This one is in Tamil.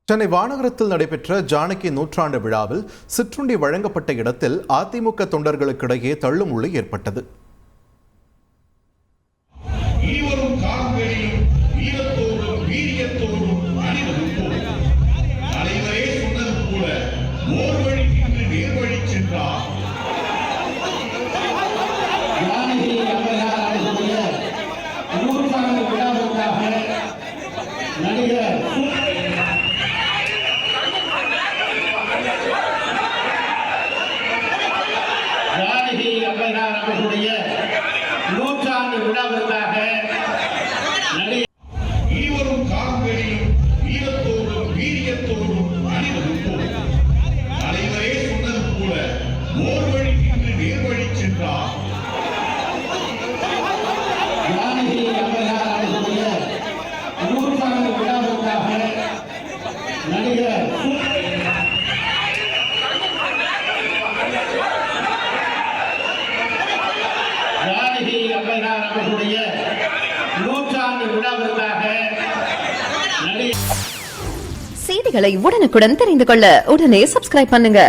சென்னை வானகரத்தில் நடைபெற்ற ஜானகி நூற்றாண்டு விழாவில் சிற்றுண்டி வழங்கப்பட்ட இடத்தில் அதிமுக தொண்டர்களுக்கிடையே தள்ளுமுள்ளு ஏற்பட்டது. ஜானகி அம்மையார் அவர்களுடைய நூற்றாண்டு விழாவிற்காக இருவரும் கால்களிலும் வீரத்தோடும் வீரியத்தோடும் அணிவகுப்போம். தலைவரே சொன்னது போல ஓர் வழி நின்று நேர்வழி சென்றார். ஜானகி அம்மையார் அவர்களுடைய நூற்றாண்டு விழாவிற்காக நடிகர் ஜானகி அம்மையார் அவர்களுடைய நூற்றாண்டு விழாவிற்காக செய்திகளை உடனுக்குடன் தெரிந்து கொள்ள உடனே சப்ஸ்கிரைப் பண்ணுங்க.